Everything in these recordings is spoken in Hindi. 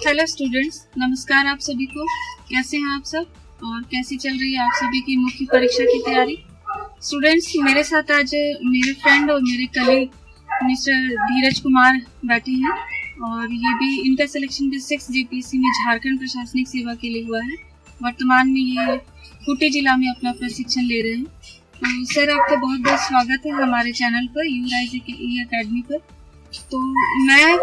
हेलो स्टूडेंट्स, नमस्कार आप सभी को। कैसे हैं आप सब और कैसी चल रही है आप सभी की मुख्य परीक्षा की तैयारी। स्टूडेंट्स, मेरे साथ आज मेरे फ्रेंड और मेरे कलीग मिस्टर धीरज कुमार बैठे हैं और ये भी इनका सिलेक्शन भी 6 JPSC में झारखंड प्रशासनिक सेवा के लिए हुआ है। वर्तमान में ये खूंटी जिला में अपना प्रशिक्षण ले रहे हैं। तो सर, आपका बहुत बहुत स्वागत है हमारे चैनल पर, यूराइज अकेडमी पर। तो मैं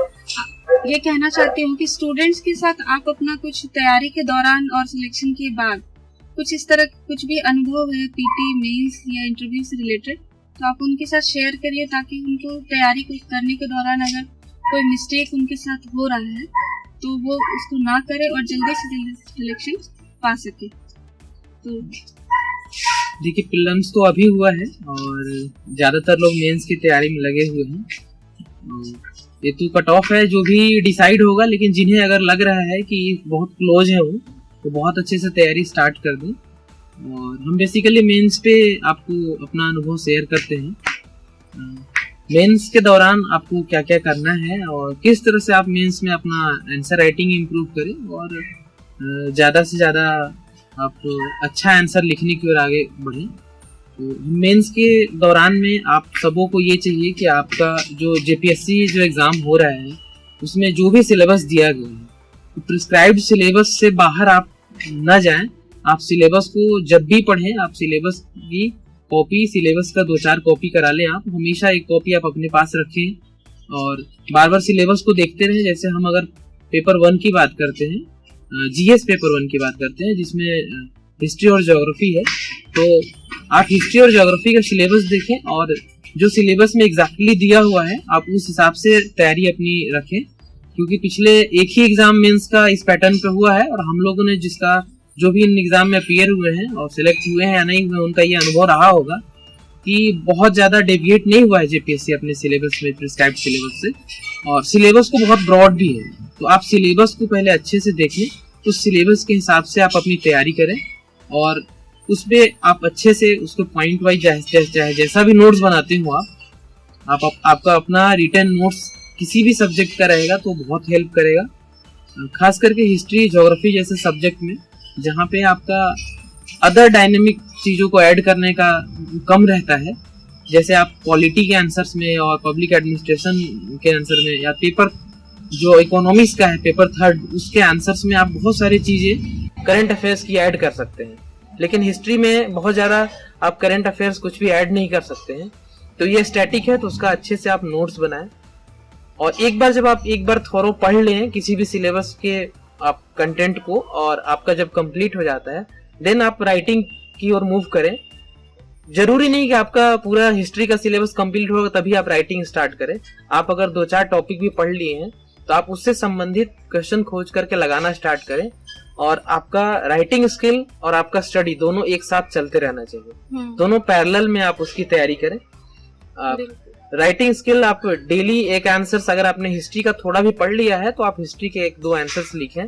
ये कहना चाहती हूँ कि स्टूडेंट्स के साथ आप अपना कुछ तैयारी के दौरान और सिलेक्शन के बाद कुछ इस तरह कुछ भी अनुभव है पीटी, मेंस या इंटरव्यू से रिलेटेड, तो आप उनके साथ शेयर करिए ताकि उनको तैयारी करने के दौरान अगर कोई मिस्टेक उनके साथ हो रहा है तो वो उसको ना करे और जल्दी से जल्दी सिलेक्शन पा सके। तो देखिए, प्रीलिम्स तो अभी हुआ है और ज़्यादातर लोग मेंस की तैयारी में लगे हुए हैं। ये तो कट ऑफ है जो भी डिसाइड होगा, लेकिन जिन्हें अगर लग रहा है कि बहुत क्लोज है वो, तो बहुत अच्छे से तैयारी स्टार्ट कर दें। और हम बेसिकली मेंस पे आपको अपना अनुभव शेयर करते हैं। मेंस के दौरान आपको क्या क्या करना है और किस तरह से आप मेंस में अपना आंसर राइटिंग इम्प्रूव करें और ज़्यादा से ज़्यादा आप अच्छा आंसर लिखने की ओर आगे बढ़ें। तो मेंस के दौरान में आप सबों को ये चाहिए कि आपका जो JPSC जो एग्ज़ाम हो रहा है उसमें जो भी सिलेबस दिया गया है, तो प्रिस्क्राइब्ड सिलेबस से बाहर आप ना जाएं। आप सिलेबस को जब भी पढ़ें, आप सिलेबस की कॉपी, सिलेबस का 2-4 कॉपी करा लें। आप हमेशा एक कॉपी आप अपने पास रखें और बार बार सिलेबस को देखते रहें। जैसे हम अगर पेपर 1 की बात करते हैं, GS पेपर 1 की बात करते हैं जिसमें हिस्ट्री और ज्योग्राफी है, तो आप हिस्ट्री और ज्योग्राफी का सिलेबस देखें और जो सिलेबस में एग्जैक्टली दिया हुआ है आप उस हिसाब से तैयारी अपनी रखें। क्योंकि पिछले एक ही एग्जाम मेंस का इस पैटर्न पे हुआ है और हम लोगों ने जिसका जो भी इन एग्जाम में अपीयर हुए हैं और सिलेक्ट हुए हैं या नहीं हुए, उनका ये अनुभव रहा होगा कि बहुत ज़्यादा डेविएट नहीं हुआ है JPSC अपने सिलेबस में, प्रिस्क्राइब्ड सिलेबस से। और सिलेबस को बहुत ब्रॉड भी है, तो आप सिलेबस को पहले अच्छे से देख लें, उस सिलेबस के हिसाब से आप अपनी तैयारी करें और उसमें आप अच्छे से उसको पॉइंट वाइज जैसा भी नोट्स बनाते हो आपका अपना रिटन नोट्स किसी भी सब्जेक्ट का रहेगा तो बहुत हेल्प करेगा। खास करके हिस्ट्री, ज्योग्राफी जैसे सब्जेक्ट में जहाँ पे आपका अदर डायनेमिक चीज़ों को ऐड करने का कम रहता है, जैसे आप पॉलिटी के आंसर्स में और पब्लिक एडमिनिस्ट्रेशन के आंसर में या पेपर जो इकोनॉमिक्स का है पेपर 3 उसके आंसर्स में आप बहुत सारी चीज़ें करंट अफेयर्स की ऐड कर सकते हैं। लेकिन हिस्ट्री में बहुत ज़्यादा आप करंट अफेयर्स कुछ भी ऐड नहीं कर सकते हैं, तो ये स्टैटिक है, तो उसका अच्छे से आप नोट्स बनाएं। और जब आप एक बार थोरो पढ़ लें किसी भी सिलेबस के आप कंटेंट को और आपका जब कंप्लीट हो जाता है, देन आप राइटिंग की ओर मूव करें। जरूरी नहीं कि आपका पूरा हिस्ट्री का सिलेबस कंप्लीट होगा तभी आप राइटिंग स्टार्ट करें। आप अगर 2-4 टॉपिक भी पढ़ लिए हैं तो आप उससे संबंधित क्वेश्चन खोज करके लगाना स्टार्ट करें और आपका राइटिंग स्किल और आपका स्टडी दोनों एक साथ चलते रहना चाहिए। दोनों पैरेलल में आप उसकी तैयारी करें। राइटिंग स्किल आप डेली एक आंसर्स, अगर आपने हिस्ट्री का थोड़ा भी पढ़ लिया है तो आप हिस्ट्री के 1-2 आंसर्स लिखें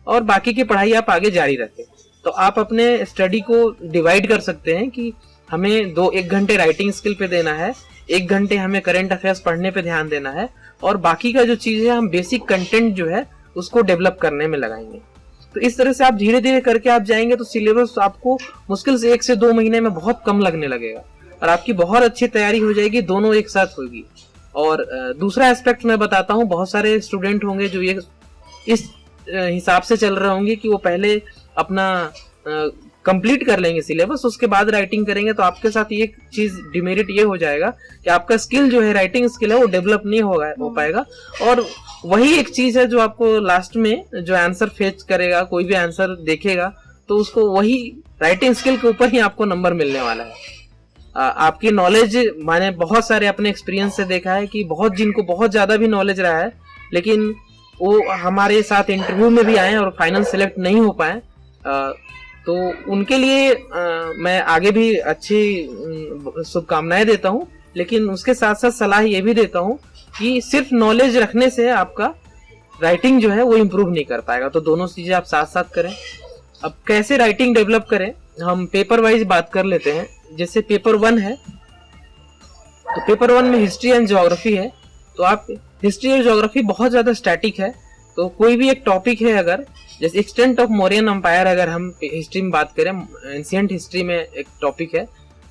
और बाकी की पढ़ाई आप आगे जारी रखें। तो आप अपने स्टडी को डिवाइड कर सकते हैं कि हमें 1 घंटे राइटिंग स्किल पे देना है, 1 घंटे हमें करंट अफेयर्स पढ़ने पे ध्यान देना है और बाकी का जो चीज़ है हम बेसिक कंटेंट जो है उसको डेवलप करने में लगाएंगे। तो इस तरह से आप धीरे धीरे करके आप जाएंगे तो सिलेबस आपको मुश्किल से 1 से 2 महीने में बहुत कम लगने लगेगा और आपकी बहुत अच्छी तैयारी हो जाएगी, दोनों एक साथ होगी। और दूसरा एस्पेक्ट मैं बताता हूँ, बहुत सारे स्टूडेंट होंगे जो ये इस हिसाब से चल रहे होंगे कि वो पहले अपना कंप्लीट कर लेंगे सिलेबस, उसके बाद राइटिंग करेंगे। तो आपके साथ ये चीज डिमेरिट ये हो जाएगा कि आपका स्किल जो है, राइटिंग स्किल है, वो डेवलप नहीं हो पाएगा। और वही एक चीज है जो आपको लास्ट में जो आंसर फेच करेगा, कोई भी आंसर देखेगा तो उसको वही राइटिंग स्किल के ऊपर ही आपको नंबर मिलने वाला है। आपकी नॉलेज, मैंने बहुत सारे अपने एक्सपीरियंस से देखा है कि जिनको बहुत ज्यादा भी नॉलेज रहा है लेकिन वो हमारे साथ इंटरव्यू में भी आए और फाइनल सेलेक्ट नहीं हो पाए, तो उनके लिए मैं आगे भी अच्छी शुभकामनाएं देता हूं। लेकिन उसके साथ साथ सलाह ये भी देता हूं कि सिर्फ नॉलेज रखने से आपका राइटिंग जो है वो इम्प्रूव नहीं कर पाएगा, तो दोनों चीजें आप साथ साथ करें। अब कैसे राइटिंग डेवलप करें, हम पेपर वाइज बात कर लेते हैं। जैसे पेपर 1 है तो पेपर 1 में हिस्ट्री एंड ज्योग्राफी है, तो आप हिस्ट्री और ज्योग्राफी बहुत ज्यादा स्टैटिक है, तो कोई भी एक टॉपिक है, अगर जैसे एक्सटेंट ऑफ मौर्यन एम्पायर, अगर हम हिस्ट्री में बात करें, एंशिएंट हिस्ट्री में एक टॉपिक है,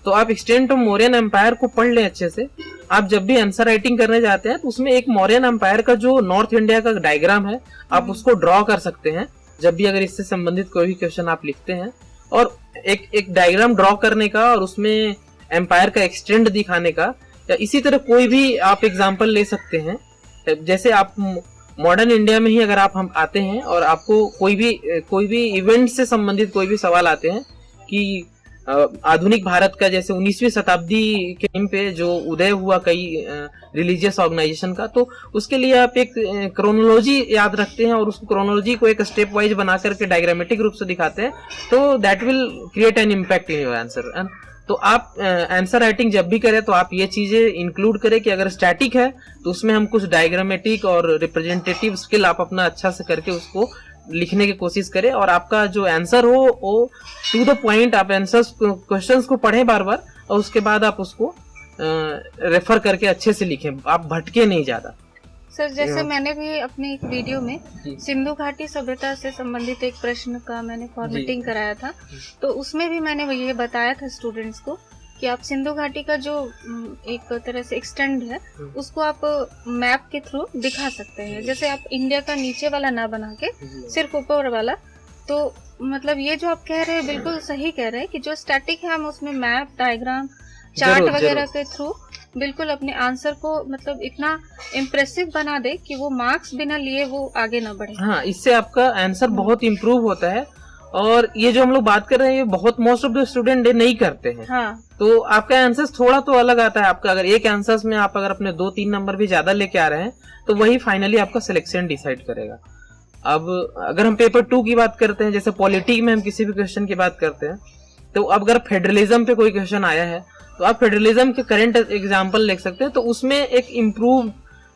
तो आप एक्सटेंट ऑफ मौर्यन एम्पायर को पढ़ लें अच्छे से। आप जब भी आंसर राइटिंग करने जाते हैं तो उसमें एक मौर्यन एम्पायर का जो नॉर्थ इंडिया का डायग्राम है, आप उसको ड्रॉ कर सकते हैं जब भी अगर इससे संबंधित कोई भी क्वेश्चन आप लिखते हैं। और एक डायग्राम ड्रॉ करने का और उसमें एम्पायर का एक्सटेंट दिखाने का, या इसी तरह कोई भी आप एग्जाम्पल ले सकते हैं। जैसे आप मॉडर्न इंडिया में ही अगर हम आते हैं और आपको कोई भी इवेंट से संबंधित कोई भी सवाल आते हैं कि आधुनिक भारत का, जैसे 19वीं शताब्दी के टाइम पे जो उदय हुआ कई रिलीजियस ऑर्गेनाइजेशन का, तो उसके लिए आप एक क्रोनोलॉजी याद रखते हैं और उस क्रोनोलॉजी को एक स्टेप वाइज बना करके डायग्रामेटिक रूप से दिखाते हैं, तो that will create an impact in your answer. तो आप आंसर राइटिंग जब भी करें तो आप ये चीजें इंक्लूड करें कि अगर स्टैटिक है तो उसमें हम कुछ डायग्रामेटिक और रिप्रेजेंटेटिव स्किल आप अपना अच्छा से करके उसको लिखने की कोशिश करें, और आपका जो आंसर हो वो टू द पॉइंट, आप आंसर्स क्वेश्चंस को पढ़ें बार बार और उसके बाद आप उसको रेफर करके अच्छे से लिखें, आप भटके नहीं ज्यादा। सर, जैसे मैंने भी अपनी एक वीडियो में सिंधु घाटी सभ्यता से संबंधित एक प्रश्न का मैंने फॉर्मेटिंग कराया था, तो उसमें भी मैंने ये बताया था स्टूडेंट्स को कि आप सिंधु घाटी का जो एक तरह से एक्सटेंड है उसको आप मैप के थ्रू दिखा सकते हैं। जैसे आप इंडिया का नीचे वाला ना बना के सिर्फ ऊपर वाला, तो मतलब ये जो आप कह रहे हैं बिल्कुल सही कह रहे हैं कि जो स्टैटिक है हम उसमें मैप, डायग्राम, चार्ट वगैरह के थ्रू बिल्कुल अपने आंसर को मतलब इतना इम्प्रेसिव बना दे कि वो मार्क्स बिना लिए वो आगे ना बढ़े। हाँ, इससे आपका आंसर बहुत इम्प्रूव होता है। और ये जो हम लोग बात कर रहे हैं ये बहुत मोस्ट ऑफ द स्टूडेंट नहीं करते हैं। हाँ। तो आपका आंसर थोड़ा तो अलग आता है। आपका अगर एक आंसर्स में आप अगर अपने 2-3 नंबर भी ज्यादा लेके आ रहे हैं तो वही फाइनली आपका सिलेक्शन डिसाइड करेगा। अब अगर हम पेपर 2 की बात करते हैं, जैसे पॉलिटी में हम किसी भी क्वेश्चन की बात करते हैं, तो अब अगर फेडरलिज्म पे कोई क्वेश्चन आया है तो आप फेडरलिज्म के करंट एग्जाम्पल लिख सकते हैं। तो उसमें एक इम्प्रूव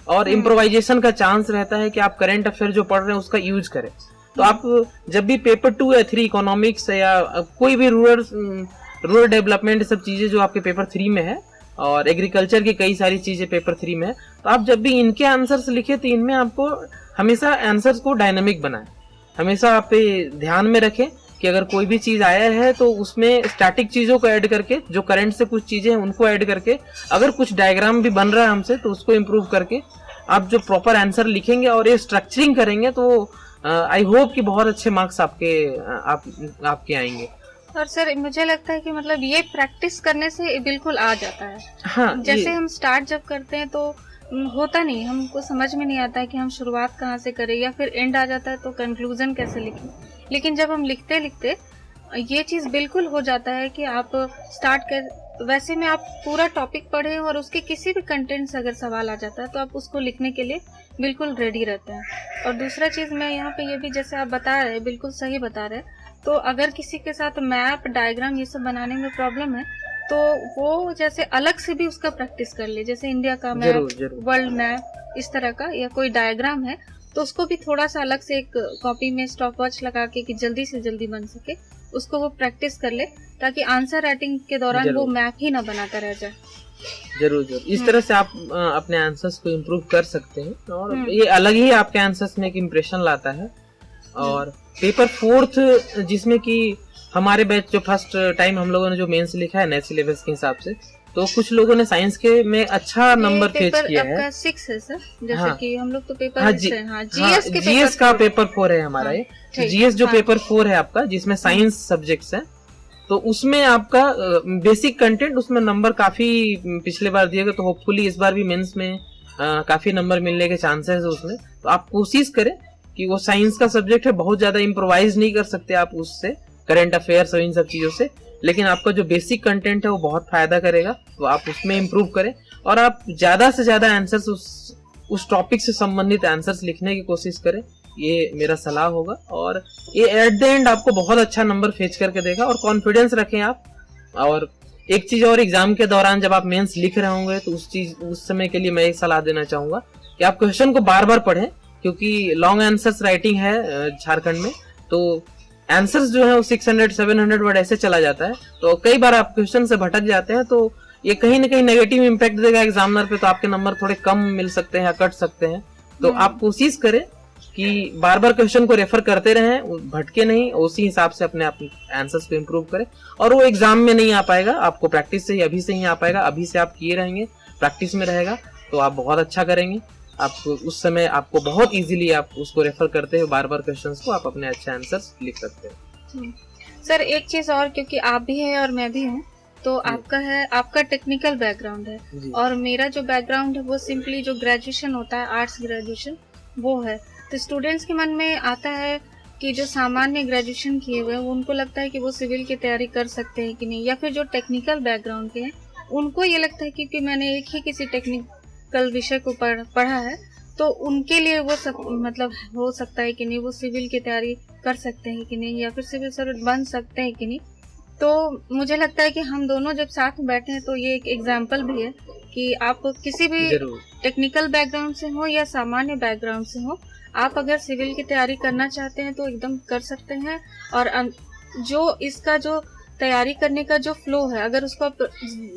और इम्प्रोवाइजेशन का चांस रहता है कि आप करंट अफेयर जो पढ़ रहे हैं उसका यूज करें। तो आप जब भी पेपर 2 या 3 इकोनॉमिक्स या कोई भी रूरल डेवलपमेंट सब चीजें जो आपके पेपर 3 में है, और एग्रीकल्चर की कई सारी चीजें पेपर 3 में है, तो आप जब भी इनके आंसर्स लिखे तो इनमें आपको हमेशा आंसर्स को डायनामिक बनाएं। हमेशा आप ध्यान में रखें कि अगर कोई भी चीज आया है तो उसमें स्टैटिक चीजों को ऐड करके, जो करंट से कुछ चीजें हैं उनको ऐड करके, अगर कुछ डायग्राम भी बन रहा है हमसे तो उसको इम्प्रूव करके आप जो प्रॉपर आंसर लिखेंगे और ये स्ट्रक्चरिंग करेंगे तो आई होप कि बहुत अच्छे मार्क्स आपके आएंगे। और सर मुझे लगता है कि मतलब ये प्रैक्टिस करने से बिल्कुल आ जाता है। हाँ, जैसे हम स्टार्ट जब करते हैं तो होता नहीं, हमको समझ में नहीं आता है कि हम शुरुआत कहाँ से करें, या फिर एंड आ जाता है तो कंक्लूजन कैसे लिखें। लेकिन जब हम लिखते लिखते ये चीज बिल्कुल हो जाता है कि आप स्टार्ट कर, वैसे में आप पूरा टॉपिक पढ़े और उसके किसी भी कंटेंट से अगर सवाल आ जाता है तो आप उसको लिखने के लिए बिल्कुल रेडी रहते हैं। और दूसरा चीज मैं यहाँ पे ये भी, जैसे आप बता रहे हैं, बिल्कुल सही बता रहे हैं, तो अगर किसी के साथ मैप, डायग्राम ये सब बनाने में प्रॉब्लम है तो वो जैसे अलग से भी उसका प्रैक्टिस कर ले, जैसे इंडिया का मैप, वर्ल्ड मैप, इस तरह का, या कोई डायग्राम है तो उसको भी थोड़ा सा अलग से एक कॉपी में स्टॉप वॉच लगा के कि जल्दी से जल्दी बन सके, उसको वो प्रैक्टिस कर ले ताकि आंसर राइटिंग के दौरान वो मैप ही ना बनाता रह जाए। जरूर। इस तरह से आप अपने आंसर्स को इम्प्रूव कर सकते हैं और ये अलग ही आपके आंसर्स में एक इम्प्रेशन लाता है। और पेपर 4 जिसमें कि हमारे बैच जो फर्स्ट टाइम हम लोगों ने जो मेंस लिखा है नए सिलेबस के हिसाब से, तो कुछ लोगों ने साइंस के में अच्छा नंबर फेच किया है। 6 है सर, जैसे कि हम लोग तो पेपर जीएस का पेपर 4 है हमारा। ये जीएस जो पेपर 4 है आपका, जिसमें साइंस सब्जेक्ट्स है, तो उसमें आपका बेसिक कंटेंट, उसमें नंबर काफी पिछले बार दिए गए, तो होपफुली इस बार भी मेंस में काफी नंबर मिलने के चांसेस है उसमें। तो आप कोशिश करें कि वो साइंस का सब्जेक्ट है, बहुत ज्यादा इम्प्रोवाइज नहीं कर सकते आप उससे, करंट अफेयर्स और इन सब चीजों से, लेकिन आपका जो बेसिक कंटेंट है वो बहुत फायदा करेगा, तो आप उसमें इम्प्रूव करें और आप ज्यादा से ज्यादा आंसर्स उस टॉपिक से संबंधित आंसर्स लिखने की कोशिश करें। ये मेरा सलाह होगा और ये एट द एंड आपको बहुत अच्छा नंबर फेच करके देगा। और कॉन्फिडेंस रखें आप। और एक चीज और, एग्जाम के दौरान जब आप मेंस लिख रहे होंगे तो उस समय के लिए मैं एक सलाह देना चाहूंगा कि आप क्वेश्चन को बार बार पढ़ें, क्योंकि लॉन्ग आंसर्स राइटिंग है झारखंड में, तो आंसर्स जो है वो 600-700 वर्ड ऐसे चला जाता है, तो कई बार आप क्वेश्चन से भटक जाते हैं, तो ये कहीं ना कहीं नेगेटिव इम्पैक्ट देगा एग्जामिनर पे, तो आपके नंबर थोड़े कम मिल सकते हैं या कट सकते हैं। तो आप कोशिश करें कि बार बार क्वेश्चन को रेफर करते रहें, भटके नहीं, उसी हिसाब से अपने आंसर्स को इम्प्रूव करें। और वो एग्जाम में नहीं आ पाएगा, आपको प्रैक्टिस से ही अभी से ही आ पाएगा। अभी से आप किए रहेंगे, प्रैक्टिस में रहेगा तो आप बहुत अच्छा करेंगे। आप उस समय आपको बहुत इजीली आप उसको रेफर करते हैं, बार बार क्वेश्चंस को आप अपने अच्छे आंसर्स लिख सकते हैं। सर एक चीज और, क्योंकि आप भी हैं और मैं भी हूँ, तो आपका टेक्निकल बैकग्राउंड है और मेरा जो बैकग्राउंड है वो सिंपली जो ग्रेजुएशन होता है, आर्ट्स ग्रेजुएशन वो है। तो स्टूडेंट्स के मन में आता है कि जो सामान्य ग्रेजुएशन किए हुए हैं उनको लगता है कि वो सिविल की तैयारी कर सकते हैं कि नहीं, या फिर जो टेक्निकल बैकग्राउंड के हैं उनको ये लगता है कि मैंने एक ही किसी टेक्निकल विषय को पढ़ा है तो उनके लिए वो सब मतलब हो सकता है कि नहीं, वो सिविल की तैयारी कर सकते हैं कि नहीं, या फिर सिविल सर्वेंट बन सकते हैं कि नहीं। तो मुझे लगता है कि हम दोनों जब साथ में बैठे हैं तो ये एक एग्जाम्पल भी है कि आप किसी भी टेक्निकल बैकग्राउंड से हो या सामान्य बैकग्राउंड से हो, आप अगर सिविल की तैयारी करना चाहते हैं तो एकदम कर सकते हैं। और जो इसका जो तैयारी करने का जो फ्लो है, अगर उसको आप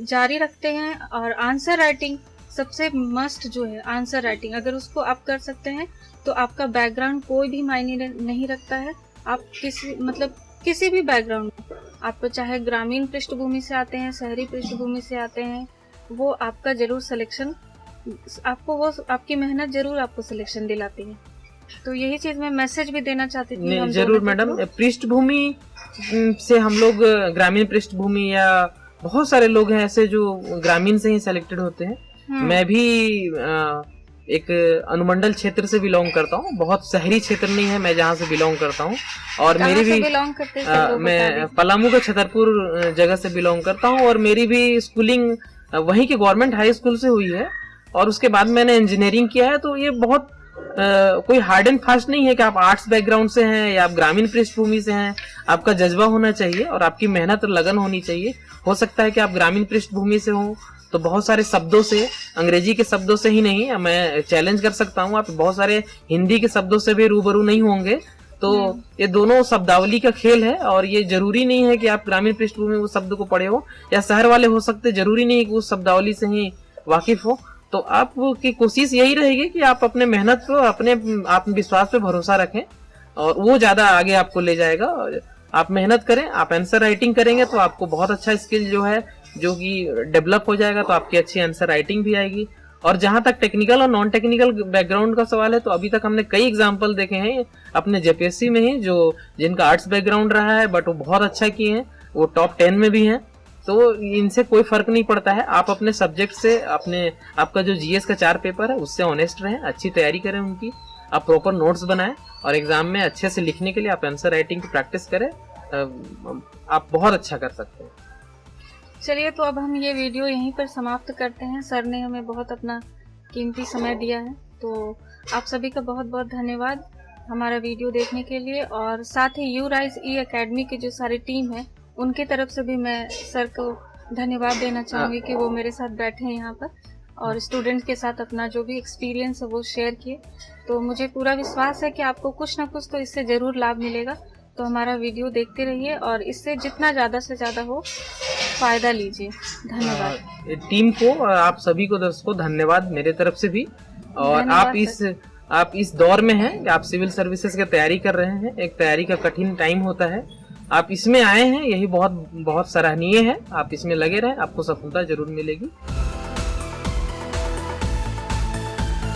जारी रखते हैं, और आंसर राइटिंग सबसे मस्ट जो है, आंसर राइटिंग अगर उसको आप कर सकते हैं तो आपका बैकग्राउंड कोई भी मायने नहीं रखता है। आप किसी भी बैकग्राउंड, आप चाहे ग्रामीण पृष्ठभूमि से आते हैं, शहरी पृष्ठभूमि से आते हैं, वो आपका जरूर सिलेक्शन, आपकी मेहनत जरूर आपको सिलेक्शन दिलाती है। तो यही चीज मैं मैसेज भी देना चाहती थी। जरूर मैडम, पृष्ठभूमि से हम लोग ग्रामीण पृष्ठभूमि या बहुत सारे लोग हैं ऐसे जो ग्रामीण से ही सेलेक्टेड होते हैं। मैं भी एक अनुमंडल क्षेत्र से बिलोंग करता हूँ, बहुत शहरी क्षेत्र नहीं है मैं जहाँ से बिलोंग करता हूँ। और मेरी भी मैं पलामू के छतरपुर जगह से बिलोंग करता हूँ और मेरी भी स्कूलिंग वहीं के गवर्नमेंट हाई स्कूल से हुई है। और उसके बाद मैंने इंजीनियरिंग किया है। तो ये बहुत कोई हार्ड एंड फास्ट नहीं है कि आप आर्ट्स बैकग्राउंड से हैं या आप ग्रामीण पृष्ठभूमि से हैं। आपका जज्बा होना चाहिए और आपकी मेहनत और लगन होनी चाहिए। हो सकता है कि आप ग्रामीण पृष्ठभूमि से हो तो बहुत सारे शब्दों से, अंग्रेजी के शब्दों से ही नहीं, मैं चैलेंज कर सकता हूँ, आप बहुत सारे हिंदी के शब्दों से भी रूबरू नहीं होंगे। तो ये दोनों शब्दावली का खेल है और ये जरूरी नहीं है कि आप ग्रामीण पृष्ठभूमि में उस शब्द को पढ़े हो, या शहर वाले हो सकते, जरूरी नहीं है कि उस शब्दावली से ही वाकिफ हो। तो आपकी कोशिश यही रहेगी कि आप अपने मेहनत पर, अपने आत्मविश्वास पे भरोसा रखें और वो ज्यादा आगे आपको ले जाएगा। आप मेहनत करें, आप आंसर राइटिंग करेंगे तो आपको बहुत अच्छा स्किल जो है जो कि डेवलप हो जाएगा, तो आपकी अच्छी आंसर राइटिंग भी आएगी। और जहां तक टेक्निकल और नॉन टेक्निकल बैकग्राउंड का सवाल है तो अभी तक हमने कई एग्जांपल देखे हैं अपने जेपीएससी में ही, जो जिनका आर्ट्स बैकग्राउंड रहा है बट वो बहुत अच्छा किए हैं, वो टॉप 10 में भी हैं। तो इनसे कोई फर्क नहीं पड़ता है। आप अपने सब्जेक्ट से, आपका जो जीएस का 4 पेपर है उससे ऑनेस्ट रहें, अच्छी तैयारी करें उनकी, आप प्रॉपर नोट्स बनाएं और एग्जाम में अच्छे से लिखने के लिए आप आंसर राइटिंग की प्रैक्टिस करें। आप बहुत अच्छा कर सकते हैं। चलिए, तो अब हम ये वीडियो यहीं पर समाप्त करते हैं। सर ने हमें बहुत अपना कीमती समय दिया है, तो आप सभी का बहुत बहुत धन्यवाद हमारा वीडियो देखने के लिए। और साथ ही यू राइज ई एकेडमी की जो सारी टीम है उनके तरफ से भी मैं सर को धन्यवाद देना चाहूँगी कि वो मेरे साथ बैठे हैं यहाँ पर और स्टूडेंट के साथ अपना जो भी एक्सपीरियंस है वो शेयर किए। तो मुझे पूरा विश्वास है कि आपको कुछ ना कुछ तो इससे ज़रूर लाभ मिलेगा। तो हमारा वीडियो देखते रहिए और इससे जितना ज़्यादा से ज़्यादा हो फायदा लीजिए। धन्यवाद टीम को, आप सभी को दर्शकों धन्यवाद मेरे तरफ से भी। और आप इस दौर में हैं कि आप सिविल सर्विसेज की तैयारी कर रहे हैं। एक तैयारी का कठिन टाइम होता है, आप इसमें आए हैं, यही बहुत बहुत सराहनीय है। आप इसमें लगे रहें, आपको सफलता जरूर मिलेगी।